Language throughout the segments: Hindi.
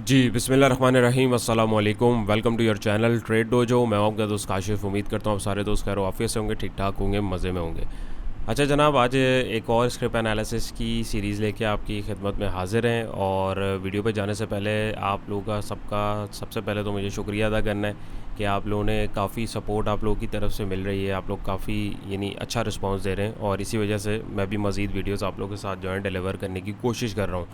जी बिस्मिल्लाहिर्रहमानिर्रहीम अस्सलाम वालेकुम। Welcome to your channel trade dojo. मैं आपका दोस्त काशिफ। उम्मीद करता हूँ आप सारे दोस्त खैर ऑफिस से होंगे, ठीक ठाक होंगे, मज़े में होंगे। अच्छा जनाब, आज एक और स्क्रिप्ट एनालिसिस की सीरीज़ लेके आपकी खिदमत में हाज़िर हैं। और वीडियो पे जाने से पहले आप लोगों का सबका सबसे पहले तो मुझे शुक्रिया अदा करना है कि आप लोगों ने काफ़ी सपोर्ट आप लोगों की तरफ से मिल रही है। आप लोग काफ़ी यानी अच्छा रिस्पांस दे रहे हैं और इसी वजह से मैं भी मज़ीद वीडियोस आप लोगों के साथ जो है डिलीवर करने की कोशिश कर रहा हूँ।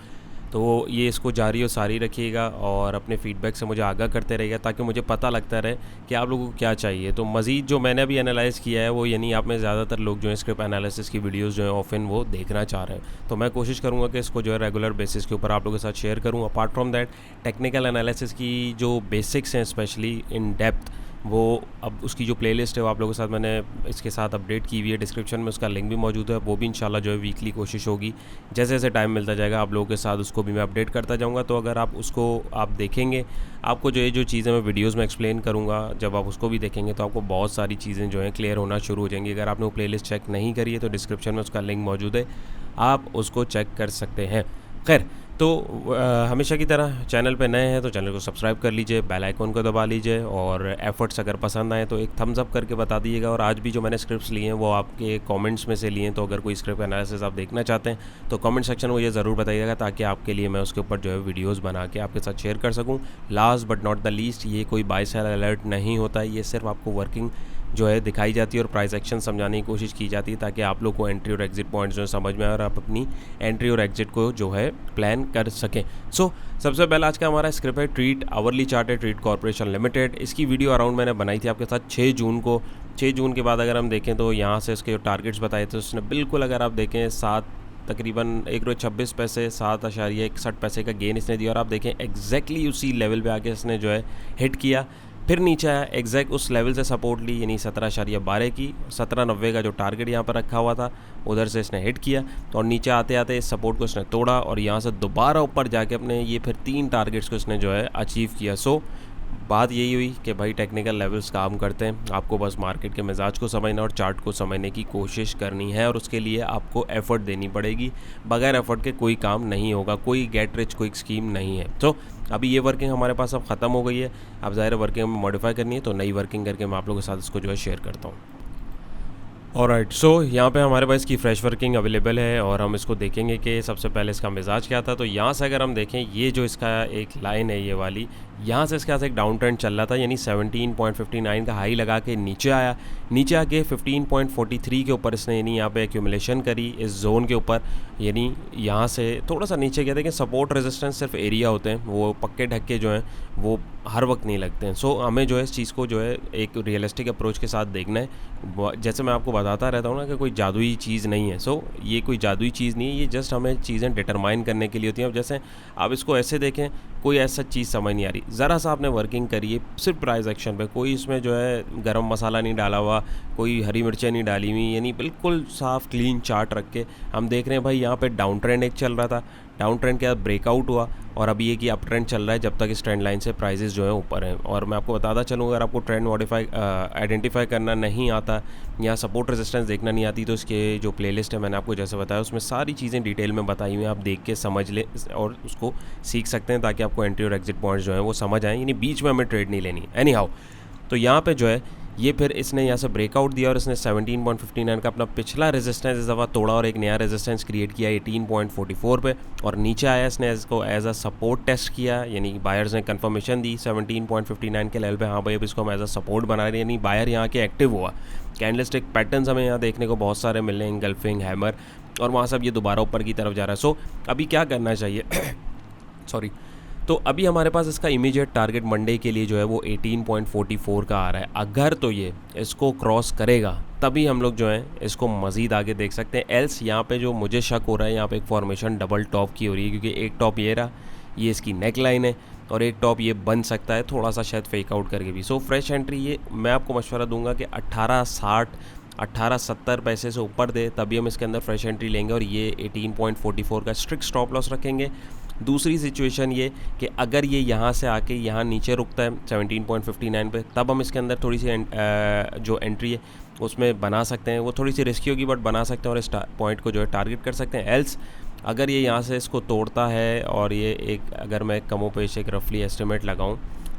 तो ये इसको जारी और सारी रखिएगा और अपने फ़ीडबैक से मुझे आगाह करते रहिएगा ताकि मुझे पता लगता रहे कि आप लोगों को क्या चाहिए। तो मज़ीद जो मैंने अभी एनालाइज़ किया है वो यानी आप में ज़्यादातर लोग जो है स्क्रिप्ट एनालिसिस की वीडियोस जो है ऑफन वो देखना चाह रहे हैं। तो मैं कोशिश करूँगा कि इसको जो है रेगुलर बेसिस के ऊपर आप लोगों के साथ शेयर करूँ। Apart from that technical analysis की जो बेसिक्स हैं स्पेशली इन डेप्थ, वो अब उसकी जो प्लेलिस्ट है वो आप लोगों के साथ मैंने इसके साथ अपडेट की हुई है। डिस्क्रिप्शन में उसका लिंक भी मौजूद है। वो भी इंशाल्लाह जो है वीकली कोशिश होगी, जैसे जैसे टाइम मिलता जाएगा आप लोगों के साथ उसको भी मैं अपडेट करता जाऊंगा। तो अगर आप उसको आप देखेंगे, आपको जो चीज़ें मैं वीडियोस में एक्सप्लेन करूंगा, जब आप उसको भी देखेंगे तो आपको बहुत सारी चीज़ें जो हैं क्लियर होना शुरू हो जाएंगी। अगर आपने वो प्लेलिस्ट चेक नहीं करी है तो डिस्क्रिप्शन में उसका लिंक मौजूद है, आप उसको चेक कर सकते हैं। खैर, तो हमेशा की तरह चैनल पे नए हैं तो चैनल को सब्सक्राइब कर लीजिए, बेल आइकन को दबा लीजिए और एफर्ट्स अगर पसंद आए तो एक थम्स अप करके बता दीजिएगा। और आज भी जो मैंने स्क्रिप्ट्स लिए हैं वो आपके कमेंट्स में से लिए हैं, तो अगर कोई स्क्रिप्ट एनालिसिस आप देखना चाहते हैं तो कमेंट सेक्शन में मुझे ज़रूर बताइएगा ताकि आपके लिए मैं उसके ऊपर जो है वीडियोज़ बना के आपके साथ शेयर कर सकूँ। Last but not the least, ये कोई बाय सेल अलर्ट नहीं होता है, ये सिर्फ आपको वर्किंग जो है दिखाई जाती है और प्राइस एक्शन समझाने की कोशिश की जाती है ताकि आप लोग को एंट्री और एग्जिट पॉइंट्स जो है समझ में आए और आप अपनी एंट्री और एग्जिट को जो है प्लान कर सकें। सबसे पहले आज का हमारा स्क्रिप्ट है ट्रीट आवरली चार्ट है, ट्रीट कॉर्पोरेशन लिमिटेड। इसकी वीडियो अराउंड मैंने बनाई थी आपके साथ 6 जून को। 6 जून के बाद अगर हम देखें तो यहाँ से इसके जो टारगेट्स बताए थे उसने बिल्कुल, अगर आप देखें, तकरीबन 1 रुपये 26 पैसे 7.61 का गेन इसने दिया। और आप देखें एग्जैक्टली उसी लेवल पे आके इसने जो है हिट किया, फिर नीचे आया, एग्जैक्ट उस लेवल से सपोर्ट ली यानी 17.12 की। 17.90 का जो टारगेट यहाँ पर रखा हुआ था उधर से इसने हिट किया, तो और नीचे आते आते इस सपोर्ट को इसने तोड़ा और यहाँ से दोबारा ऊपर जाके अपने ये फिर 3 टारगेट्स को इसने जो है अचीव किया। बात यही हुई कि भाई टेक्निकल लेवल्स काम करते हैं, आपको बस मार्केट के मिजाज को समझना और चार्ट को समझने की कोशिश करनी है और उसके लिए आपको एफर्ट देनी पड़ेगी। बगैर एफर्ट के कोई काम नहीं होगा, कोई गेट रिच क्विक स्कीम नहीं है। तो अभी ये वर्किंग हमारे पास अब ख़त्म हो गई है। अब ज़ाहिर वर्किंग में मॉडिफाई करनी है, तो नई वर्किंग करके मैं आप लोगों के साथ इसको जो है शेयर करता हूँ। ऑलराइट, यहाँ पे हमारे पास इसकी फ्रेश वर्किंग अवेलेबल है और हम इसको देखेंगे कि सबसे पहले इसका मिजाज क्या था। तो यहाँ से अगर हम देखें, ये जो इसका एक लाइन है ये वाली, यहाँ से इसके पास एक डाउन ट्रेंड चल रहा था यानी 17.59 का हाई लगा के नीचे आया। नीचे आके 15.43 के ऊपर इसने यानी यहाँ पे एक्यूमुलेशन करी इस जोन के ऊपर, यानी यहाँ से थोड़ा सा नीचे गया। देखिए सपोर्ट रेजिस्टेंस सिर्फ एरिया होते हैं, वो पक्के ढक्के जो हैं वो हर वक्त नहीं लगते हैं। हमें जो है इस चीज़ को जो है एक रियलिस्टिक अप्रोच के साथ देखना है। जैसे मैं आपको बताता रहता हूँ ना कि कोई जादुई चीज़ नहीं है। ये कोई जादुई चीज़ नहीं है, ये जस्ट हमें चीज़ें डिटरमाइन करने के लिए होती हैं। अब जैसे आप इसको ऐसे देखें, कोई ऐसा चीज़ समझ नहीं आ रही, ज़रा सा आपने वर्किंग करी है सिर्फ प्राइस एक्शन पे, कोई इसमें जो है गरम मसाला नहीं डाला हुआ, कोई हरी मिर्चें नहीं डाली हुई, यानी बिल्कुल साफ़ क्लीन चार्ट रख के हम देख रहे हैं। भाई यहाँ पे डाउन ट्रेंड एक चल रहा था, डाउन ट्रेंड के बाद ब्रेकआउट हुआ और अभी ये कि अप ट्रेंड चल रहा है जब तक इस ट्रेंड लाइन से प्राइजेस जो है ऊपर हैं। और मैं आपको बताता चलूँ, अगर आपको ट्रेंड आइडेंटिफाई करना नहीं आता या सपोर्ट रेजिस्टेंस देखना नहीं आती तो इसके जो प्लेलिस्ट है मैंने आपको जैसे बताया उसमें सारी चीज़ें डिटेल में बताई हुई हैं, आप देख के समझ लें और उसको सीख सकते हैं ताकि आपको एंट्री और एग्जिट पॉइंट्स जो हैं वो समझ आएँ, यानी बीच में हमें ट्रेड नहीं लेनी। एनी हाउ, तो यहाँ पे जो है ये फिर इसने यहाँ से ब्रेकआउट दिया और इसने 17.59 का अपना पिछला रेजिस्टेंस इस दफ़ा तोड़ा और एक नया रेजिस्टेंस क्रिएट किया 18.44 पे और नीचे आया। इसने इसको एज अ सपोर्ट टेस्ट किया, यानी बायर्स ने कंफर्मेशन दी 17.59 के लेवल पे, हाँ भाई अब इसको हम एज अ सपोर्ट बना रहे हैं, यानी बायर यहाँ के एक्टिव हुआ। कैंडलस्टिक पैटर्न्स हमें यहाँ देखने को बहुत सारे मिल रहे हैं, इंगल्फिंग, हैमर, और वहाँ से अब ये दोबारा ऊपर की तरफ जा रहा है। अभी क्या करना चाहिए सॉरी, तो अभी हमारे पास इसका इमीडिएट टारगेट मंडे के लिए जो है वो 18.44 का आ रहा है। अगर तो ये इसको क्रॉस करेगा तभी हम लोग जो है इसको मज़ीद आगे देख सकते हैं। एल्स यहाँ पे जो मुझे शक हो रहा है, यहाँ पे एक फॉर्मेशन डबल टॉप की हो रही है क्योंकि एक टॉप ये रहा, ये इसकी नेक लाइन है और एक टॉप ये बन सकता है थोड़ा सा शायद फेक आउट करके भी। फ्रेश एंट्री ये मैं आपको मशवरा दूंगा कि 18.60 18.70 पैसे से ऊपर दे तभी हम इसके अंदर फ्रेश एंट्री लेंगे और ये 18.44 का स्ट्रिक्ट स्टॉप लॉस रखेंगे। दूसरी सिचुएशन ये कि अगर ये यहाँ से आके यहाँ नीचे रुकता है 17.59 पे, तब हम इसके अंदर थोड़ी सी जो एंट्री है उसमें बना सकते हैं। वो थोड़ी सी रिस्की होगी बट बना सकते हैं और इस पॉइंट को जो है टारगेट कर सकते हैं। एल्स अगर ये यहाँ से इसको तोड़ता है और ये एक, अगर मैं कमोपेश एक रफली एस्टिमेट लगाऊं,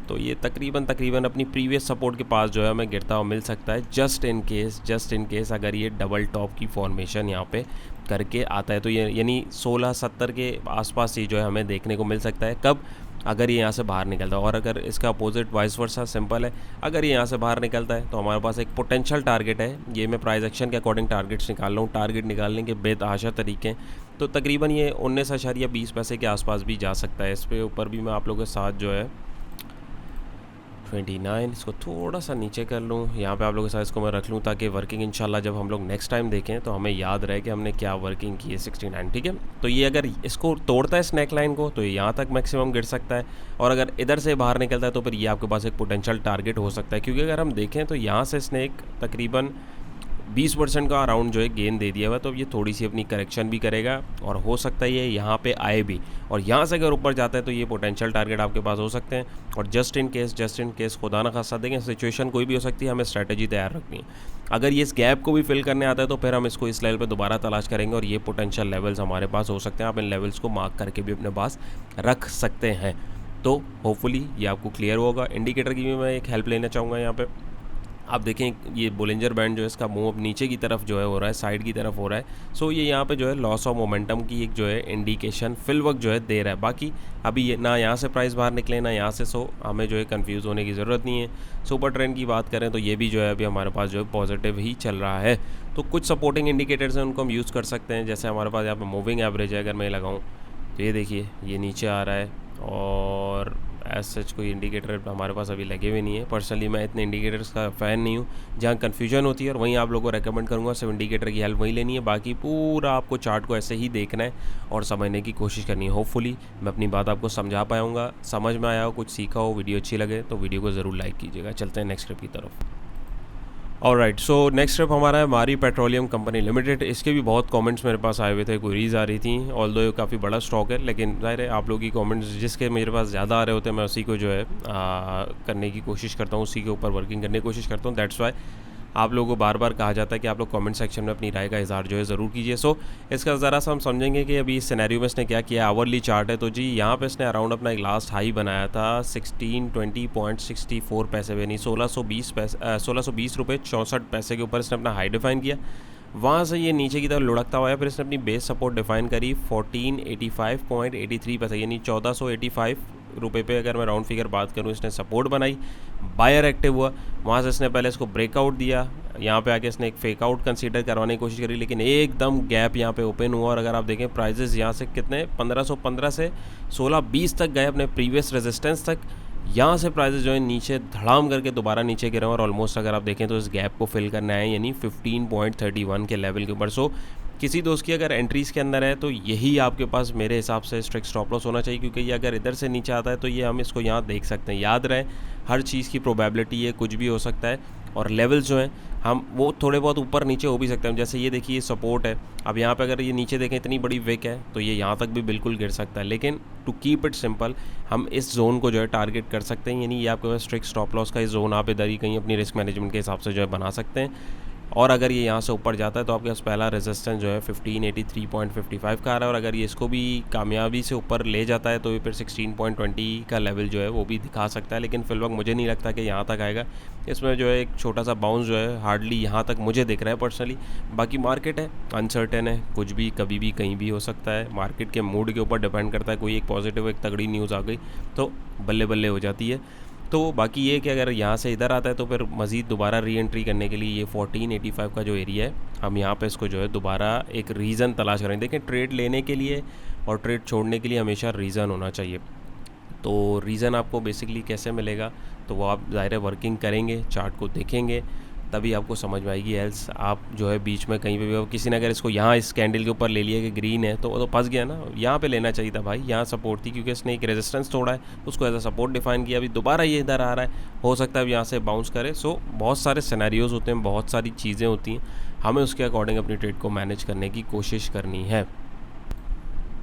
तो ये तकरीबन अपनी प्रीवियस सपोर्ट के पास जो है हमें गिरता हुआ मिल सकता है, जस्ट इन केस अगर ये डबल टॉप की फॉर्मेशन यहाँ पे करके आता है, तो ये यानी 1670 के आसपास ही जो है हमें देखने को मिल सकता है। कब? अगर ये यहाँ से बाहर निकलता है। और अगर इसका अपोजिट वाइस वर्सा सिंपल है, अगर ये यहाँ से बाहर निकलता है तो हमारे पास एक पोटेंशियल टारगेट है। ये मैं प्राइस एक्शन के अकॉर्डिंग टारगेट्स निकाल रहा हूँ। टारगेट निकालने के बेतहाशा तरीके, तो तकरीबन ये 19.20 पैसे के आसपास भी जा सकता है। इस पे ऊपर भी मैं आप लोगों के साथ जो है 29, इसको थोड़ा सा नीचे कर लूँ, यहाँ पे आप लोगों के साथ इसको मैं रख लूँ ताकि वर्किंग इंशाल्लाह जब हम लोग नेक्स्ट टाइम देखें तो हमें याद रहे कि हमने क्या वर्किंग की है 69। ठीक है, तो ये अगर इसको तोड़ता है स्नैक लाइन को तो ये यहाँ तक मैक्सिमम गिर सकता है, और अगर इधर से बाहर निकलता है तो फिर ये आपके पास एक पोटेंशियल टारगेट हो सकता है। क्योंकि अगर हम देखें तो यहाँ से स्नैक तकरीबन 20% का अराउंड जो है गेन दे दिया हुआ, तो ये थोड़ी सी अपनी करेक्शन भी करेगा और हो सकता है ये यहाँ पे आए भी, और यहाँ से अगर ऊपर जाता है तो ये पोटेंशियल टारगेट आपके पास हो सकते हैं। और जस्ट इन केस खुदा ना खासा देखें, सिचुएशन कोई भी हो सकती है, हमें स्ट्रैटेजी तैयार रखनी है। अगर ये इस गैप को भी फिल करने आता है तो फिर हम इसको इस लेवल पर दोबारा तलाश करेंगे, और ये पोटेंशियल लेवल्स हमारे पास हो सकते हैं। आप इन लेवल्स को मार्क करके भी अपने पास रख सकते हैं। तो होपफुली ये आपको क्लियर होगा। इंडिकेटर की भी मैं एक हेल्प लेना चाहूँगा। यहाँ पे आप देखें ये बोलिंजर बैंड जो है इसका मूव नीचे की तरफ जो है हो रहा है, साइड की तरफ हो रहा है। सो ये यहाँ पे जो है लॉस ऑफ मोमेंटम की एक जो है इंडिकेशन फिल वक्त जो है दे रहा है। बाकी अभी ये ना यहाँ से प्राइस बाहर निकले ना यहाँ से, सो हमें जो है कंफ्यूज होने की ज़रूरत नहीं है। सुपर ट्रेंड की बात करें तो ये भी जो है अभी हमारे पास जो है पॉजिटिव ही चल रहा है। तो कुछ सपोर्टिंग इंडिकेटर्स हैं उनको हम यूज़ कर सकते हैं। जैसे हमारे पास यहाँ पर मूविंग एवरेज है, अगर मैं लगाऊँ तो ये देखिए ये नीचे आ रहा है, और एज सच कोई इंडिकेटर हमारे पास अभी लगे हुए नहीं है। पर्सनली मैं इतने इंडिकेटर्स का फ़ैन नहीं हूँ। जहाँ कन्फ्यूजन होती है और वहीं आप लोगों को रेकमेंड करूँगा सिर्फ इंडिकेटर की हेल्प वहीं लेनी है। बाकी पूरा आपको चार्ट को ऐसे ही देखना है और समझने की कोशिश करनी है। होपफुली मैं अपनी बात आपको समझा पाऊँगा, समझ में आया हो, कुछ सीखा हो, वीडियो अच्छी लगे तो वीडियो को ज़रूर लाइक कीजिएगा। चलते हैं नेक्स्ट स्टेप की तरफ। ऑलराइट, सो नेक्स्ट स्टेप हमारा है मारी पेट्रोलियम कंपनी लिमिटेड। इसके भी बहुत कमेंट्स मेरे पास आए हुए थे, क्वेरीज आ रही थी। ऑल्दो ये काफ़ी बड़ा स्टॉक है, लेकिन ज़ाहिर है आप लोगों की कमेंट्स जिसके मेरे पास ज़्यादा आ रहे होते हैं मैं उसी को जो है करने की कोशिश करता हूँ, उसी के ऊपर वर्किंग करने की कोशिश करता हूँ। दैट्स वाई आप लोगों को बार बार कहा जाता है कि आप लोग कमेंट सेक्शन में अपनी राय का इज़हार जो है ज़रूर कीजिए। सो इसका ज़रा सा हम समझेंगे कि अभी इस सिनेरियो में इसने क्या किया। आवरली चार्ट है, तो जी यहाँ पे इसने अराउंड अपना एक लास्ट हाई बनाया था 1620.64 पैसे पे, नहीं 1620 रुपये 64 पैसे के ऊपर इसने अपना हाई डिफाइन किया। वहाँ से ये नीचे की तरफ लुढ़कता हुआ है, फिर इसने अपनी बेस सपोर्ट डिफाइन करी 1485.83 पैसे, यानी 1485 रुपये पे अगर मैं राउंड फिगर बात करूँ इसने सपोर्ट बनाई। बायर एक्टिव हुआ, वहाँ से इसने पहले इसको ब्रेकआउट दिया, यहाँ पे आके इसने एक फेक आउट कंसीडर करवाने की कोशिश करी, लेकिन एकदम गैप यहाँ पे ओपन हुआ। और अगर आप देखें प्राइजेस यहाँ से कितने 1515 से 1620 तक गए अपने प्रीवियस रेजिस्टेंस तक। यहाँ से प्राइजेस जो है नीचे धड़ाम करके दोबारा नीचे गिरे और ऑलमोस्ट अगर आप देखें तो इस गैप को फिल करना है, यानी 15.31 के लेवल के ऊपर। सो किसी दोस्त की अगर एंट्रीज़ के अंदर है तो यही आपके पास मेरे हिसाब से स्ट्रिक्ट स्टॉप लॉस होना चाहिए, क्योंकि ये अगर इधर से नीचे आता है तो ये हम इसको यहाँ देख सकते हैं। याद रहे हर चीज़ की प्रोबेबिलिटी है, कुछ भी हो सकता है, और लेवल्स जो हैं हम वो थोड़े बहुत ऊपर नीचे हो भी सकते हैं। जैसे ये देखिए ये सपोर्ट है, अब यहाँ पे अगर ये नीचे देखें इतनी बड़ी विक है तो ये यहाँ तक भी बिल्कुल गिर सकता है। लेकिन टू कीप इट सिंपल हम इस जोन को जो है टारगेट कर सकते हैं, यानी ये आपके पास स्ट्रिक्ट स्टॉप लॉस का इस जोन आप इधर ही कहीं अपनी रिस्क मैनेजमेंट के हिसाब से जो है बना सकते हैं। और अगर ये यहाँ से ऊपर जाता है तो आपके पास पहला रेजिस्टेंस जो है 1583.55 का आ रहा है, और अगर ये इसको भी कामयाबी से ऊपर ले जाता है तो ये फिर 16.20 का लेवल जो है वो भी दिखा सकता है। लेकिन फिलहाल मुझे नहीं लगता कि यहाँ तक आएगा। इसमें जो है एक छोटा सा बाउंस जो है हार्डली यहाँ तक मुझे दिख रहा है पर्सनली। बाकी मार्केट है अनसर्टेन है, कुछ भी कभी भी कहीं भी हो सकता है। मार्केट के मूड के ऊपर डिपेंड करता है, कोई एक पॉजिटिव एक तगड़ी न्यूज़ आ गई तो बल्ले बल्ले हो जाती है। तो बाकी ये कि अगर यहाँ से इधर आता है तो फिर मज़ीद दोबारा री एंट्री करने के लिए ये 1485 का जो एरिया है हम यहाँ पे इसको जो है दोबारा एक रीज़न तलाश करेंगे। देखें ट्रेड लेने के लिए और ट्रेड छोड़ने के लिए हमेशा रीज़न होना चाहिए। तो रीज़न आपको बेसिकली कैसे मिलेगा, तो वो आप ज़ाहिर है वर्किंग करेंगे, चार्ट को देखेंगे तभी आपको समझ में आएगी। एल्स आप जो है बीच में कहीं पे भी किसी ने अगर इसको यहाँ इस कैंडल के ऊपर ले लिया कि ग्रीन है तो वो तो फंस गया ना। यहाँ पे लेना चाहिए था भाई, यहाँ सपोर्ट थी, क्योंकि इसने एक रेजिस्टेंस तोड़ा है, उसको एज अ सपोर्ट डिफाइन किया। अभी दोबारा ये इधर आ रहा है, हो सकता है अब यहाँ से बाउंस करे। सो बहुत सारे सिनेरियोज़ होते हैं, बहुत सारी चीज़ें होती हैं, हमें उसके अकॉर्डिंग अपनी ट्रेड को मैनेज करने की कोशिश करनी है।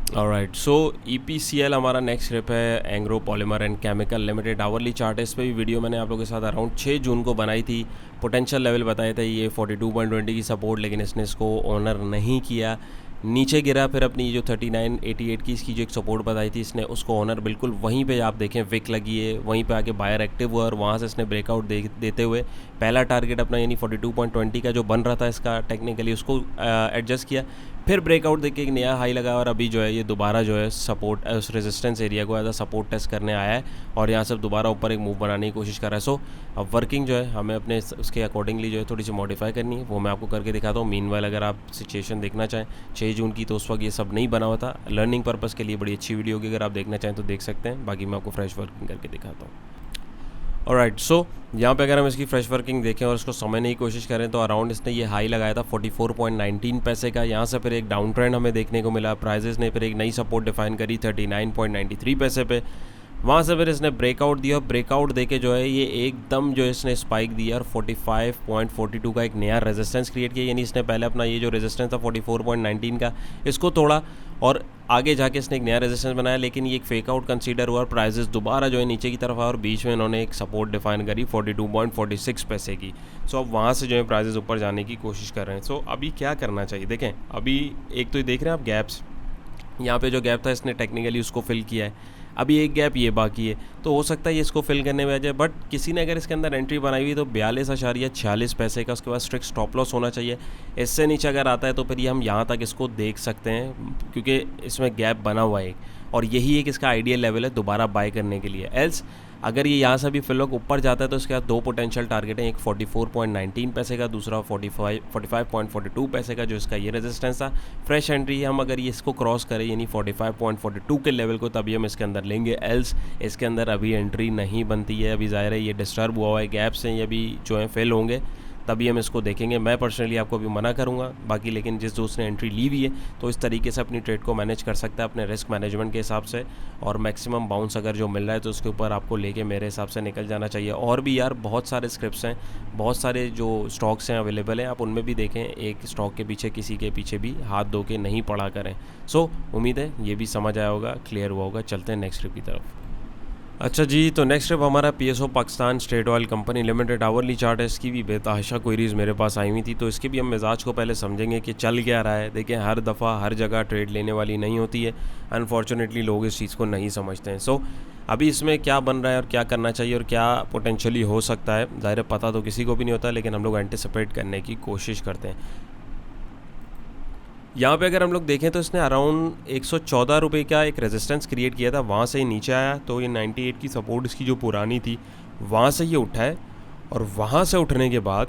ऑलराइट, सो EPCL हमारा नेक्स्ट स्टेप है Engro polymer and chemical limited. Hourly chart है, इस पर भी वीडियो मैंने आप लोगों के साथ अराउंड 6 जून को बनाई थी। पोटेंशियल लेवल बताया था ये 42.20 की सपोर्ट, लेकिन इसने इसको ऑनर नहीं किया। नीचे गिरा, फिर अपनी जो 3988 की इसकी जो एक सपोर्ट बताई थी इसने, उसको ऑनर बिल्कुल वहीं पे आप देखें विक लगी है, वहीं पे आके बायर एक्टिव हुआ और वहाँ से इसने ब्रेकआउट देते हुए पहला टारगेट अपना यानी 42.20 का जो बन रहा था इसका टेक्निकली, उसको एडजस्ट किया, फिर ब्रेकआउट देके एक नया हाई लगा और अभी जो है ये दोबारा जो है सपोर्ट उस रेजिस्टेंस एरिया को एज अ सपोर्ट टेस्ट करने आया है और यहाँ से दोबारा ऊपर एक मूव बनाने की कोशिश कर रहा है। सो अब वर्किंग जो है हमें अपने उसके अकॉर्डिंगली जो है थोड़ी सी मॉडिफाई करनी है, वो मैं आपको करके दिखाता हूँ। मीनवाइल अगर आप सिचुएशन देखना चाहें 6 जून की, तो उस वक्त ये सब नहीं बना हुआ था। लर्निंग पर्पज़ के लिए बड़ी अच्छी वीडियो होगी, अगर आप देखना चाहें तो देख सकते हैं। बाकी मैं आपको फ्रेश वर्किंग करके दिखाता हूँ। ऑलराइट, सो यहाँ पे अगर हम इसकी फ्रेश वर्किंग देखें और इसको समझने की कोशिश करें तो अराउंड इसने ये हाई लगाया था 44.19 पैसे का। यहाँ से फिर एक डाउन ट्रेंड हमें देखने को मिला, प्राइजेस ने फिर एक नई सपोर्ट डिफाइन करी 39.93 पैसे पे। वहाँ से फिर इसने ब्रेकआउट दिया, ब्रेकआउट देके जो है ये एकदम जो इसने स्पाइक दिया और 45.42 का एक नया रेजिस्टेंस क्रिएट किया। यानी इसने पहले अपना ये जो रेजिस्टेंस था 44.19 का, इसको तोड़ा और आगे जाके इसने एक नया रेजिस्टेंस बनाया, लेकिन ये एक फेक आउट कंसीडर हुआ और प्राइजेस दोबारा जो है नीचे की तरफ आया और बीच में इन्होंने एक सपोर्ट डिफाइन करी 42.46 पैसे की। सो अब वहाँ से जो है प्राइजेस ऊपर जाने की कोशिश कर रहे हैं। सो अभी क्या करना चाहिए, देखें अभी एक तो देख रहे हैं आप गैप्स, यहाँ पे जो गैप था इसने टेक्निकली उसको फिल किया है, अभी एक गैप ये बाकी है, तो हो सकता है ये इसको फिल करने में आ जाए। बट किसी ने अगर इसके अंदर एंट्री बनाई हुई तो 42.46 पैसे का उसके बाद स्ट्रिक्ट स्टॉप लॉस होना चाहिए। इससे नीचे अगर आता है तो फिर ये हम यहाँ तक इसको देख सकते हैं, क्योंकि इसमें गैप बना हुआ है और यही एक इसका आइडियल लेवल है दोबारा बाय करने के लिए। एल्स अगर ये यहाँ से भी फिल होकर ऊपर जाता है तो इसके बाद दो पोटेंशियल टारगेट हैं, एक 44.19 पैसे का, दूसरा 45.42 पैसे का, जो इसका ये रेजिस्टेंस था। फ्रेश एंट्री हम अगर ये इसको क्रॉस करें यानी 45.42 के लेवल को, तभी हम इसके अंदर लेंगे। एल्स इसके अंदर अभी एंट्री नहीं बनती है। अभी ज़ाहिर है ये डिस्टर्ब हुआ है, गैप्स हैं, ये अभी जो है फेल होंगे, तभी हम इसको देखेंगे। मैं पर्सनली आपको अभी मना करूंगा, बाकी लेकिन जिस दोस्त ने एंट्री ली हुई है तो इस तरीके से अपनी ट्रेड को मैनेज कर सकता है अपने रिस्क मैनेजमेंट के हिसाब से, और मैक्सिमम बाउंस अगर जो मिल रहा है तो उसके ऊपर आपको लेके मेरे हिसाब से निकल जाना चाहिए। और भी यार बहुत सारे स्क्रिप्ट्स हैं, बहुत सारे जो स्टॉक्स हैं अवेलेबल हैं, आप उनमें भी देखें। एक स्टॉक के पीछे किसी के पीछे भी हाथ धो के नहीं पड़ा करें। सो उम्मीद है ये भी समझ आया होगा, क्लियर हुआ होगा। चलते हैं नेक्स्ट ट्रिप की तरफ। अच्छा जी, तो नेक्स्ट ट्रिप हमारा PSO Pakistan state oil company limited hourly chart है। इसकी भी बेतहाशा क्वेरीज मेरे पास आई हुई थी, तो इसके भी हम मिजाज को पहले समझेंगे कि चल क्या रहा है। देखिए हर दफ़ा हर जगह ट्रेड लेने वाली नहीं होती है, अनफॉर्चुनेटली लोग इस चीज़ को नहीं समझते हैं। सो अभी इसमें क्या बन रहा है और क्या करना चाहिए और क्या पोटेंशियली हो सकता है, ज़ाहिर पता तो किसी को भी नहीं होता, लेकिन हम लोग एंटिसिपेट करने की कोशिश करते हैं। यहाँ पे अगर हम लोग देखें तो इसने अराउंड 114 रुपये का एक रेजिस्टेंस क्रिएट किया था, वहाँ से ही नीचे आया, तो ये 98 की सपोर्ट इसकी जो पुरानी थी वहाँ से ये उठा है और वहाँ से उठने के बाद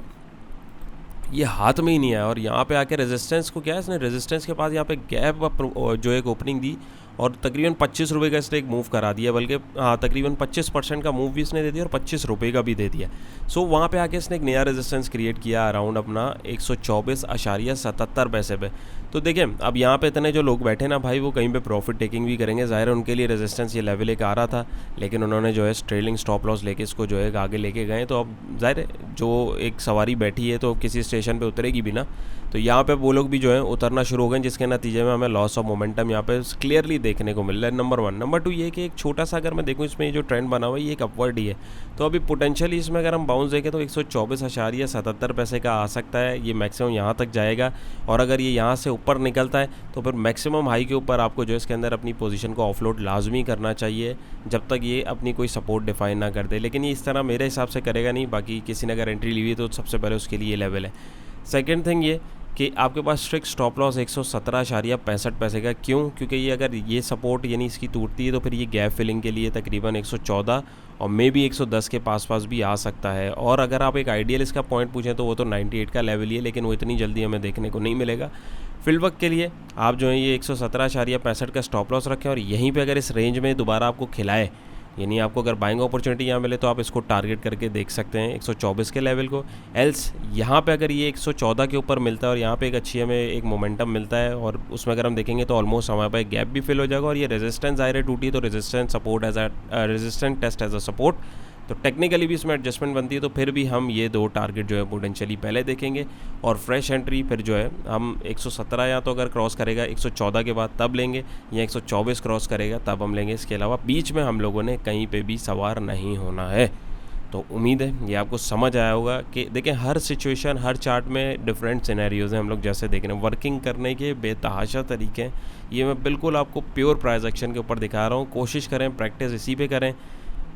ये हाथ में ही नहीं आया और यहाँ पे आके रेजिस्टेंस को क्या है, इसने रेजिस्टेंस के पास यहाँ पे गैप जो एक ओपनिंग दी और तकरीबन 25 रुपये का इसने एक मूव करा दिया, बल्कि हाँ तकरीबन 25% का मूव भी इसने दे दिया और 25 रुपये का भी दे दिया। सो वहाँ पे आके इसने एक नया रेजिस्टेंस क्रिएट किया अराउंड अपना 124.77 पैसे पे। तो देखिए अब यहाँ पे इतने जो लोग बैठे ना भाई, वो कहीं पे प्रॉफिट टेकिंग भी करेंगे, ज़ाहिर है उनके लिए रेजिस्टेंस ये लेवल एक आ रहा था, लेकिन उन्होंने जो है ट्रेलिंग स्टॉप लॉस लेके इसको जो है आगे लेके गए। तो अब ज़ाहिर है जो एक सवारी बैठी है तो किसी स्टेशन पे उतरेगी भी ना, तो यहाँ पे वो लोग भी जो है उतरना शुरू हो गए, जिसके नतीजे में हमें लॉस ऑफ मोमेंटम यहाँ पे क्लियरली देखने को मिल रहा है। नंबर 1। नंबर 2 ये कि एक छोटा सा अगर मैं देखूँ इसमें ये जो ट्रेंड बना हुआ है ये एक अपवर्ड ही है, तो अभी पोटेंशियली इसमें अगर हम बाउंस देखें तो 124.77 पैसे का आ सकता है, ये मैक्सिमम यहाँ तक जाएगा। और अगर ये यहाँ से ऊपर निकलता है तो फिर मैक्सिमम हाई के ऊपर आपको जो है इसके अंदर अपनी पोजीशन को ऑफलोड लाजमी करना चाहिए, जब तक ये अपनी कोई सपोर्ट डिफाइन ना कर दे। लेकिन ये इस तरह मेरे हिसाब से करेगा नहीं, बाकी किसी ने अगर एंट्री ली हुई तो सबसे पहले उसके लिए ये लेवल है। सेकेंड थिंग ये कि आपके पास स्ट्रिक्ट स्टॉप लॉस 117.65 पैसे का, क्यों? क्योंकि ये अगर ये सपोर्ट यानी इसकी टूटती है तो फिर ये गैप फिलिंग के लिए तकरीबन 114 और मे बी 110 के पास भी आ सकता है। और अगर आप एक आइडियल इसका पॉइंट पूछें तो वो तो 98 का लेवल ही है, लेकिन वो इतनी जल्दी हमें देखने को नहीं मिलेगा। फिल वक्त के लिए आप जो है ये 117.65 का स्टॉप लॉस रखें और यहीं पे अगर इस रेंज में दोबारा आपको खिलाए, यानी आपको अगर बाइंग अपॉर्चुनिटी यहाँ मिले तो आप इसको टारगेट करके देख सकते हैं 124 के लेवल को। एल्स यहाँ पे अगर ये 114 के ऊपर मिलता है और यहाँ पे एक अच्छी हमें एक मोमेंटम मिलता है और उसमें अगर हम देखेंगे तो ऑलमोस्ट हमारे पास गैप भी फिल हो जाएगा और ये रेजिस्टेंस ज़ाहिर टूटी तो resistance support as resistance test as a support, तो टेक्निकली भी इसमें एडजस्टमेंट बनती है। तो फिर भी हम ये दो टारगेट जो है पोटेंशियली पहले देखेंगे और फ्रेश एंट्री फिर जो है हम 117 या तो अगर क्रॉस करेगा 114 के बाद तब लेंगे, या 124 क्रॉस करेगा तब हम लेंगे। इसके अलावा बीच में हम लोगों ने कहीं पे भी सवार नहीं होना है। तो उम्मीद है ये आपको समझ आया होगा कि देखें हर सिचुएशन हर चार्ट में डिफरेंट सिनेरियोज़ हैं। हम लोग जैसे देख रहे हैं वर्किंग करने के बेतहाशा तरीके हैं। ये मैं बिल्कुल आपको प्योर प्राइस एक्शन के ऊपर दिखा रहा हूँ। कोशिश करें प्रैक्टिस इसी पे करें।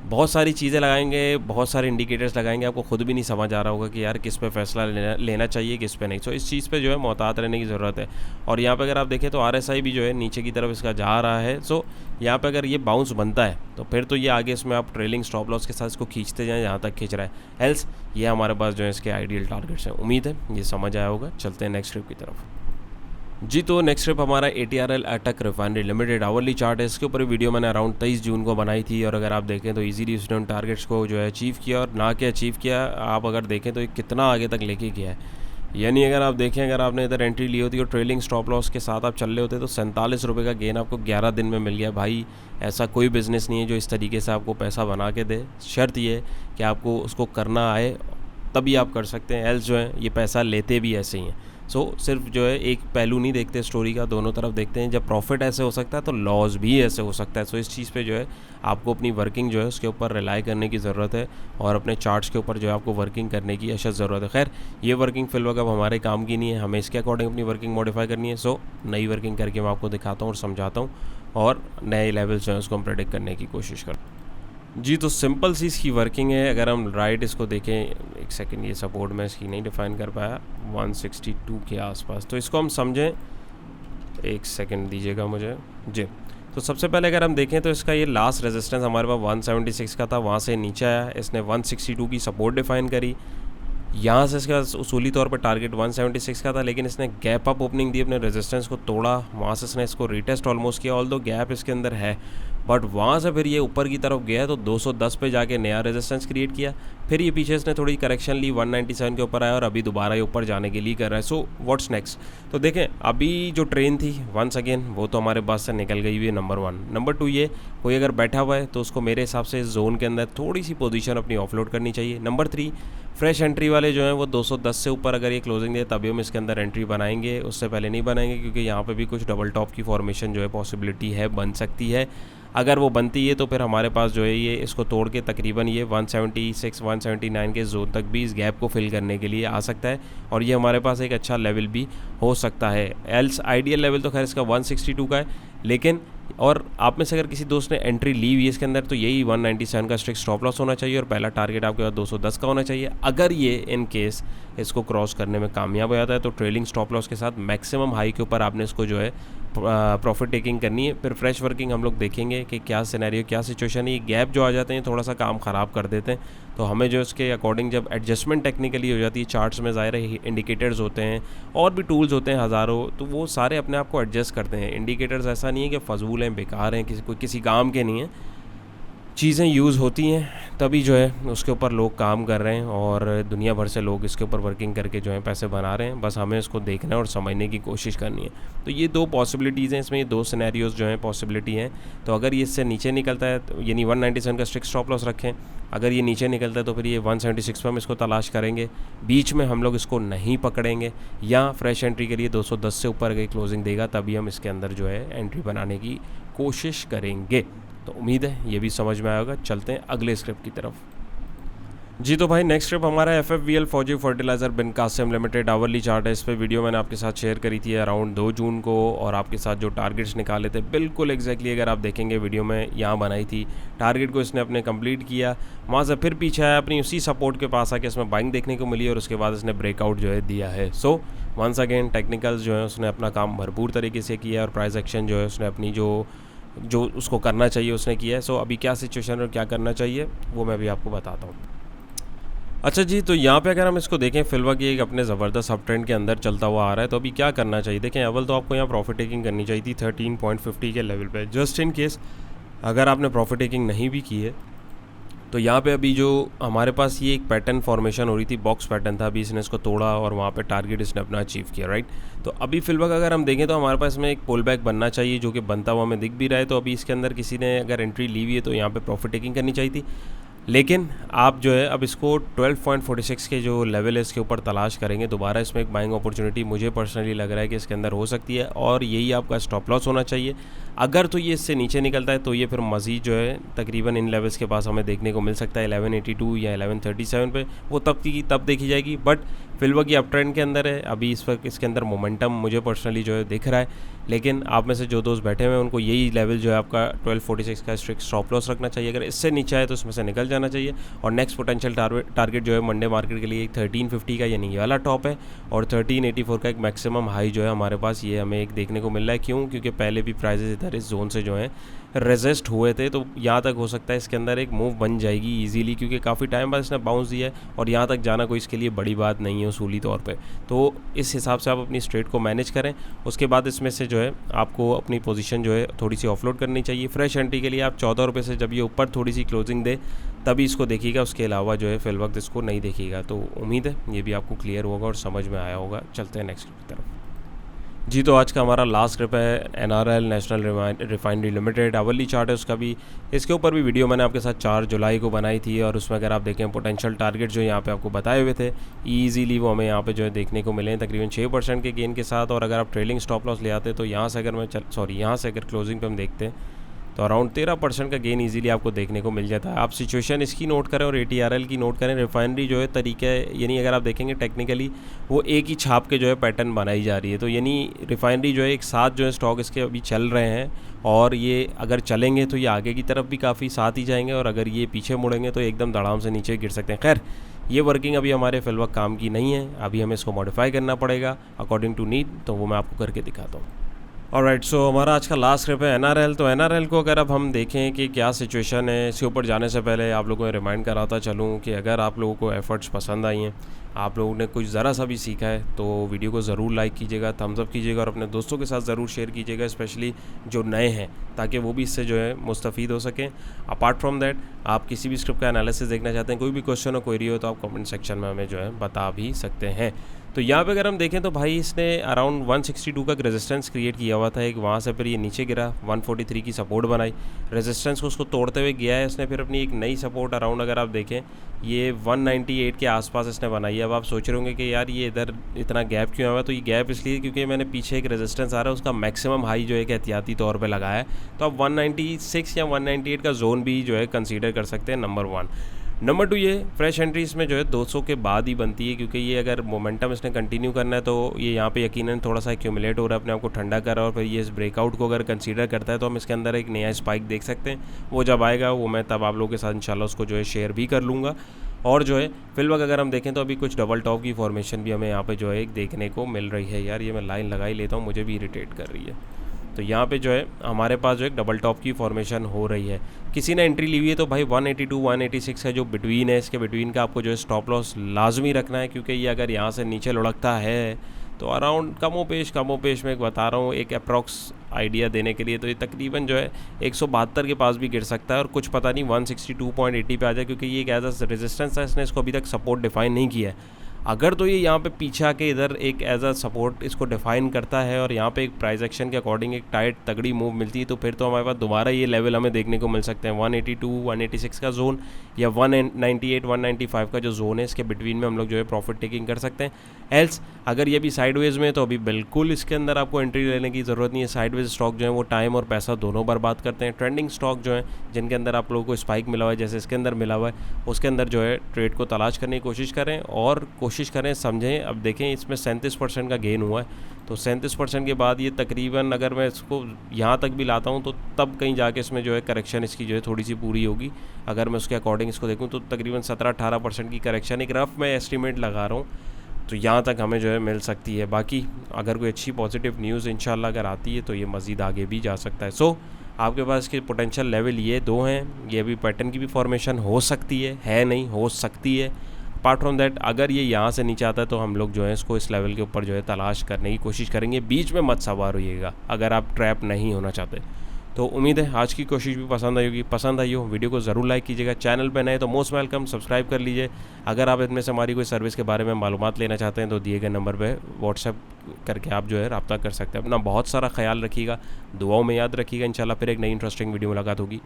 बहुत सारी चीज़ें लगाएंगे, बहुत सारे इंडिकेटर्स लगाएंगे, आपको खुद भी नहीं समझ आ रहा होगा कि यार किस पे फ़ैसला लेना चाहिए किस पे नहीं। सो इस चीज़ पे जो है मोहतात रहने की ज़रूरत है। और यहाँ पे अगर आप देखें तो RSI भी जो है नीचे की तरफ इसका जा रहा है। सो यहाँ पे अगर ये बाउंस बनता है तो फिर तो ये आगे इसमें आप ट्रेलिंग स्टॉप लॉस के साथ इसको खींचते जाएँ जहाँ तक खींच रहा है। एल्स ये हमारे पास जो है इसके आइडियल टारगेट्स हैं। उम्मीद है ये समझ आया होगा। चलते हैं नेक्स्ट ट्रिप की तरफ। जी तो नेक्स्ट ट्रिप हमारा ATRL अटक रिफाइनरी लिमिटेड आवरली चार्ट है। इसके ऊपर वीडियो मैंने अराउंड 23 जून को बनाई थी और अगर आप देखें तो इजीली उसने उन टारगेट्स को जो है अचीव किया और ना के अचीव किया। आप अगर देखें तो ये कितना आगे तक लेके गया है। यानी अगर आप देखें अगर आपने इधर एंट्री ली होती और ट्रेलिंग स्टॉप लॉस के साथ आप चल रहे होते तो 47 रुपये का गेन आपको 11 दिन में मिल गया। भाई ऐसा कोई बिज़नेस नहीं है जो इस तरीके से आपको पैसा बना के दे। शर्त ये है कि आपको उसको करना आए तभी आप कर सकते हैं। एल्स जो है ये पैसा लेते भी ऐसे ही हैं। सिर्फ जो है एक पहलू नहीं देखते स्टोरी का, दोनों तरफ देखते हैं। जब प्रॉफिट ऐसे हो सकता है तो लॉस भी ऐसे हो सकता है। इस चीज़ पे जो है आपको अपनी वर्किंग जो है उसके ऊपर रिलाई करने की ज़रूरत है और अपने चार्ट्स के ऊपर जो है आपको वर्किंग करने की अशद ज़रूरत है। खैर ये वर्किंग फिलहाल अब हमारे काम की नहीं है, हमें इसके अकॉर्डिंग अपनी वर्किंग मॉडिफाई करनी है। नई वर्किंग करके मैं आपको दिखाता हूँ और समझाता हूँ और नए लेवल्स जो है उसको हम प्रेडिक्ट करने की कोशिश करते हैं। जी तो सिंपल सी इसकी वर्किंग है। अगर हम राइट इसको देखें, एक सेकंड, ये सपोर्ट मैं इसकी नहीं डिफाइन कर पाया 162 के आसपास। तो इसको हम समझें, एक सेकंड दीजिएगा मुझे। जी तो सबसे पहले अगर हम देखें तो इसका ये लास्ट रेजिस्टेंस हमारे पास 176 का था, वहाँ से नीचे आया, इसने 162 की सपोर्ट डिफाइन करी। यहाँ से इसका उसूली तौर पर टारगेट 176 का था, लेकिन इसने गैप अप ओपनिंग दी, अपने रेजिस्टेंस को तोड़ा, वहाँ से इसने इसको रीटेस्ट ऑलमोस्ट किया। ऑल दो गैप इसके अंदर है, बट वहाँ से फिर ये ऊपर की तरफ गया तो 210 पे जाके नया रेजिस्टेंस क्रिएट किया। फिर ये पीछे इसने थोड़ी करेक्शन ली, 197 के ऊपर आया और अभी दोबारा ये ऊपर जाने के लिए कर रहा है। So what's next? तो देखें अभी जो ट्रेन थी वंस अगेन वो तो हमारे पास से निकल गई हुई है, नंबर 1। नंबर 2 ये कोई अगर बैठा हुआ है तो उसको मेरे हिसाब से इस जोन के अंदर थोड़ी सी पोजीशन अपनी ऑफलोड करनी चाहिए। नंबर 3 फ्रेश एंट्री वाले जो हैं वो 210 से ऊपर अगर ये क्लोजिंग दे तभी हम इसके अंदर एंट्री बनाएंगे, उससे पहले नहीं बनाएंगे, क्योंकि यहाँ पे भी कुछ डबल टॉप की फॉर्मेशन जो है पॉसिबिलिटी है, बन सकती है। अगर वो बनती है तो फिर हमारे पास जो है ये इसको तोड़ के तकरीबन ये 176 179 के जोन तक भी इस गैप को फिल करने के लिए आ सकता है और ये हमारे पास एक अच्छा लेवल भी हो सकता है। एल्स आइडियल लेवल तो खैर इसका 162 का है, लेकिन और आप में से अगर किसी दोस्त ने एंट्री ली हुई है इसके अंदर तो यही 197 का स्ट्रिक्ट स्टॉप लॉस होना चाहिए और पहला टारगेट आपके पास 210 का होना चाहिए। अगर ये इन केस इसको क्रॉस करने में कामयाब हो जाता है तो ट्रेलिंग स्टॉप लॉस के साथ मैक्सिमम हाई के ऊपर आपने इसको जो है प्रॉफिट टेकिंग करनी है। फिर फ्रेश वर्किंग हम लोग देखेंगे कि क्या सिनेरियो क्या सिचुएशन है। ये गैप जो आ जाते हैं थोड़ा सा काम ख़राब कर देते हैं, तो हमें जो इसके अकॉर्डिंग जब एडजस्टमेंट टेक्निकली हो जाती है, चार्ट्स में ज़ाहिर है इंडिकेटर्स होते हैं और भी टूल्स होते हैं हज़ारों, तो वो सारे अपने आप को एडजस्ट करते हैं। इंडिकेटर्स ऐसा नहीं है कि फजूल हैं, बेकार हैं, किसी काम के नहीं हैं। चीज़ें यूज़ होती हैं तभी जो है उसके ऊपर लोग काम कर रहे हैं और दुनिया भर से लोग इसके ऊपर वर्किंग करके जो है पैसे बना रहे हैं। बस हमें इसको देखना और समझने की कोशिश करनी है। तो ये 2 पॉसिबिलिटीज़ हैं इसमें, ये 2 सिनेरियोज़ जो हैं पॉसिबिलिटी हैं। तो अगर ये इससे नीचे निकलता है तो यानी 197 का स्ट्रिक्ट स्टॉप लॉस रखें। अगर ये नीचे निकलता है तो फिर ये 176 पर हम इसको तलाश करेंगे, बीच में हम लोग इसको नहीं पकड़ेंगे, या फ्रेश एंट्री के लिए 210 से ऊपर अगर क्लोजिंग देगा तभी हम इसके अंदर जो है एंट्री बनाने की कोशिश करेंगे। तो उम्मीद है ये भी समझ में आएगा। चलते हैं अगले स्क्रिप्ट की तरफ। जी तो भाई नेक्स्ट स्क्रिप्ट हमारा FFVL फौजी फर्टिलाइज़र बिन कासिम लिमिटेड आवरली चार्ट है। इस पर वीडियो मैंने आपके साथ शेयर करी थी अराउंड 2 जून को और आपके साथ जो टारगेट्स निकाले थे बिल्कुल एग्जैक्टली अगर आप देखेंगे वीडियो में यहाँ बनाई थी। टारगेट को इसने अपने कंप्लीट किया, वहाँ से फिर पीछे आया, अपनी उसी सपोर्ट के पास आके इसमें बाइंग देखने को मिली और उसके बाद इसने ब्रेकआउट जो है दिया है। सो वंस अगेन टेक्निकल्स जो है उसने अपना काम भरपूर तरीके से किया और प्राइस एक्शन जो है उसने अपनी जो उसको करना चाहिए उसने किया है। सो अभी क्या सिचुएशन और क्या करना चाहिए वो मैं भी आपको बताता हूँ। अच्छा जी, तो यहाँ पे अगर हम इसको देखें फिलहाल की एक अपने ज़बरदस्त अप ट्रेंड के अंदर चलता हुआ आ रहा है। तो अभी क्या करना चाहिए, देखें अव्वल तो आपको यहाँ प्रॉफिट टेकिंग करनी चाहिए थी 13.50 के लेवल पे। जस्ट इन केस अगर आपने प्रॉफिट टेकिंग नहीं भी की है तो यहाँ पे अभी जो हमारे पास ये एक पैटर्न फॉर्मेशन हो रही थी, बॉक्स पैटर्न था, अभी इसने इसको तोड़ा और वहाँ पे टारगेट इसने अपना अचीव किया, राइट। तो अभी फिलहाल अगर हम देखें तो हमारे पास में एक पुल बैक बनना चाहिए जो कि बनता हुआ हमें दिख भी रहा है। तो अभी इसके अंदर किसी ने अगर एंट्री ली हुई है तो यहाँ पे प्रॉफिट टेकिंग करनी चाहिए थी। लेकिन आप जो है अब इसको 12.46 के जो लेवल है इसके ऊपर तलाश करेंगे दोबारा। इसमें एक बाइंग अपॉर्चुनिटी मुझे पर्सनली लग रहा है कि इसके अंदर हो सकती है और यही आपका स्टॉप लॉस होना चाहिए। अगर तो ये इससे नीचे निकलता है तो ये फिर मज़ीद जो है तकरीबन इन लेवल्स के पास हमें देखने को मिल सकता है 1182 या 1137 पे, वो तब की तब देखी जाएगी। बट फिलहाल की अप ट्रेंड के अंदर है अभी, इस वक्त इसके अंदर मोमेंटम मुझे पर्सनली जो है दिख रहा है। लेकिन आप में से जो दोस्त बैठे हुए हैं उनको यही लेवल जो है आपका 1246 का स्ट्रिक्ट स्टॉप लॉस रखना चाहिए। अगर इससे नीचे आए तो उसमें से निकल जाना चाहिए। और नेक्स्ट पोटेंशियल टारगेट जो है मंडे मार्केट के लिए 1350 का यानी ये वाला टॉप है, और 1384 का एक मैक्सिमम हाई जो है हमारे पास ये हमें एक देखने को मिल रहा है। क्यों? क्योंकि पहले भी प्राइजेस इधर इस जोन से जो है रेजिस्ट हुए थे, तो यहाँ तक हो सकता है इसके अंदर एक मूव बन जाएगी इजीली, क्योंकि काफ़ी टाइम बाद इसने बाउंस दिया है और यहाँ तक जाना कोई इसके लिए बड़ी बात नहीं है उसूली तौर पे। तो इस हिसाब से आप अपनी स्ट्रेट को मैनेज करें। उसके बाद इसमें से जो है आपको अपनी पोजीशन जो है थोड़ी सी ऑफलोड करनी चाहिए। फ्रेश एंट्री के लिए आप 14 रुपये से जब ये ऊपर थोड़ी सी क्लोजिंग दे तभी इसको देखिएगा, उसके अलावा जो है फिल वक्त इसको नहीं देखिएगा। तो उम्मीद है ये भी आपको क्लियर होगा और समझ में आया होगा। चलते हैं नेक्स्ट की तरफ। जी, तो आज का हमारा लास्ट स्क्रिप्ट है NRL नेशनल रिफाइनरी लिमिटेड। आवली चार्ट है उसका भी, इसके ऊपर भी वीडियो मैंने आपके साथ 4 जुलाई को बनाई थी और उसमें अगर आप देखें पोटेंशियल टारगेट जो यहाँ पे आपको बताए हुए थे ईजीली वो हमें यहाँ पे जो है देखने को मिले हैं तकरीबन 6% के गेन के साथ। और अगर आप ट्रेलिंग स्टॉप लॉस ले आते तो यहाँ से अगर यहाँ से अगर क्लोजिंग पे हम देखते हैं तो अराउंड 13% का गेन इजीली आपको देखने को मिल जाता है। आप सिचुएशन इसकी नोट करें और ATRL की नोट करें। रिफाइनरी जो है तरीके यानी अगर आप देखेंगे टेक्निकली वो एक ही छाप के जो है पैटर्न बनाई जा रही है, तो यानी रिफाइनरी जो है एक साथ जो है स्टॉक इसके अभी चल रहे हैं और ये अगर चलेंगे तो ये आगे की तरफ भी काफ़ी साथ ही जाएंगे और अगर ये पीछे मुड़ेंगे तो एकदम धड़ाम से नीचे गिर सकते हैं। खैर ये वर्किंग अभी हमारे फिलहाल काम की नहीं है, अभी हमें इसको मॉडिफाई करना पड़ेगा अकॉर्डिंग टू नीड, तो वो मैं आपको करके दिखाता हूँ। ऑलराइट, सो हमारा आज का लास्ट स्क्रिप्ट है NRL। तो NRL को अगर अब हम देखें कि क्या सिचुएशन है, इसके ऊपर जाने से पहले आप लोगों को रिमाइंड कराता चलूँ कि अगर आप लोगों को एफर्ट्स पसंद आई हैं, आप लोगों ने कुछ ज़रा सा भी सीखा है तो वीडियो को ज़रूर लाइक कीजिएगा, थम्स अप कीजिएगा और अपने दोस्तों के साथ ज़रूर शेयर कीजिएगा, स्पेशली जो नए हैं, ताकि वो भी इससे जो है मुस्तफ़ीद हो सकें। अपार्ट फ्रॉम दैट आप किसी भी स्क्रिप्ट का एनालिसिस देखना चाहते हैं, कोई भी क्वेश्चन हो क्वेरी हो तो आप कमेंट सेक्शन में हमें जो है बता भी सकते हैं। तो यहाँ पे अगर हम देखें तो भाई इसने अराउंड 162 का रेजिस्टेंस क्रिएट किया हुआ था एक, वहाँ से फिर ये नीचे गिरा, 143 की सपोर्ट बनाई, रेजिस्टेंस को उसको तोड़ते हुए गया है इसने, फिर अपनी एक नई सपोर्ट अराउंड अगर आप देखें ये 198 के आसपास इसने बनाई है। अब आप सोच रहे होंगे कि यार ये इधर इतना गैप क्यों आया, तो ये गैप इसलिए क्योंकि मैंने पीछे एक रेजिस्टेंस आ रहा है उसका मैक्सिमम हाई जो है एक एहतियाती तौर पे लगाया है, तो आप 196 या 198 का जोन भी जो है कंसीडर कर सकते हैं, नंबर 1। नंबर 2 ये फ्रेश एंट्री इसमें जो है 200 के बाद ही बनती है, क्योंकि ये अगर मोमेंटम इसने कंटिन्यू करना है तो ये यहाँ पे यकीनन थोड़ा सा एक्यूमुलेट हो रहा है, अपने आप को ठंडा कर रहा है और फिर ये इस ब्रेकआउट को अगर कंसीडर करता है तो हम इसके अंदर एक नया स्पाइक देख सकते हैं। वो जब आएगा वो मैं तब आप लोगों के साथ इंशाल्लाह उसको जो है शेयर भी कर लूँगा। और जो है फिलहाल अगर हम देखें तो अभी कुछ डबल टॉप की फॉर्मेशन भी हमें यहाँ पे जो है एक देखने को मिल रही है। यार ये मैं लाइन लगा ही लेता हूँ, मुझे भी इरिटेट कर रही है। तो यहाँ पे जो है हमारे पास जो एक डबल टॉप की फॉर्मेशन हो रही है, किसी ने एंट्री ली हुई है तो भाई 182 186 का जो बिटवीन है, इसके बिटवीन का आपको जो है स्टॉप लॉस लाजमी रखना है, क्योंकि ये अगर यहाँ से नीचे लुढ़कता है तो अराउंड कमो पेश मैं बता रहा हूँ एक अप्रॉक्स आइडिया देने के लिए, तो ये तकरीबन जो है 172 के पास भी गिर सकता है और कुछ पता नहीं 162.80 पे आ जाए, क्योंकि ये एक एज अ रेजिस्टेंस है, इसने इसको अभी तक सपोर्ट डिफाइन नहीं किया है। अगर तो ये यहाँ पे पीछे आके इधर एक एज अ सपोर्ट इसको डिफाइन करता है और यहाँ पे एक प्राइस एक्शन के अकॉर्डिंग एक टाइट तगड़ी मूव मिलती है, तो फिर तो हमारे पास दोबारा ये लेवल हमें देखने को मिल सकते हैं 182 186 का जोन या 198 195 का जो जोन है, इसके बिटवीन में हम लोग जो है प्रॉफिट टेकिंग कर सकते हैं। एल्स अगर ये भी साइडवेज में तो अभी बिल्कुल इसके अंदर आपको एंट्री लेने की ज़रूरत नहीं है। साइडवेज स्टॉक जो है वो टाइम और पैसा दोनों बर्बाद करते हैं। ट्रेंडिंग स्टॉक जो है जिनके अंदर आप लोगों को स्पाइक मिला हुआ है, जैसे इसके अंदर मिला हुआ है, उसके अंदर जो है ट्रेड को तलाश करने की कोशिश करें और कोशिश करें समझें। अब देखें इसमें 37% का गेन हुआ है, तो 37% के बाद ये तकरीबन अगर मैं इसको यहाँ तक भी लाता हूँ तो तब कहीं जाके इसमें जो है करेक्शन इसकी जो है थोड़ी सी पूरी होगी। अगर मैं उसके अकॉर्डिंग इसको देखूँ तो तकरीबन 17-18% की करेक्शन एक रफ मैं एस्टिमेट लगा रहा हूँ, तो यहाँ तक हमें जो है मिल सकती है। बाकी अगर कोई अच्छी पॉजिटिव न्यूज़ इंशाल्लाह अगर आती है तो ये मज़ीद आगे भी जा सकता है। सो आपके पास इसके पोटेंशियल लेवल ये 2 हैं। ये भी पैटर्न की भी फॉर्मेशन हो सकती है नहीं हो सकती है। अपार्ट फ्रॉम दैट अगर ये यहाँ से नीचे आता है तो हम लोग जो है इसको इस लेवल के ऊपर जो है तलाश करने की कोशिश करेंगे। बीच में मत सवार होइएगा अगर आप ट्रैप नहीं होना चाहते। तो उम्मीद है आज की कोशिश भी पसंद आई होगी। पसंद आई हो वीडियो को ज़रूर लाइक कीजिएगा। चैनल पे नए तो मोस्ट वेलकम, सब्सक्राइब कर लीजिए। अगर आप इनमें से हमारी कोई सर्विस के बारे में मालूमात लेना चाहते हैं तो दिए गए नंबर पे व्हाट्सएप करके आप जो है रब्ता कर सकते हैं। अपना बहुत सारा ख्याल रखिएगा, दुआओं में याद रखिएगा। इंशाल्लाह फिर एक नई इंटरेस्टिंग वीडियो मुलाकात होगी।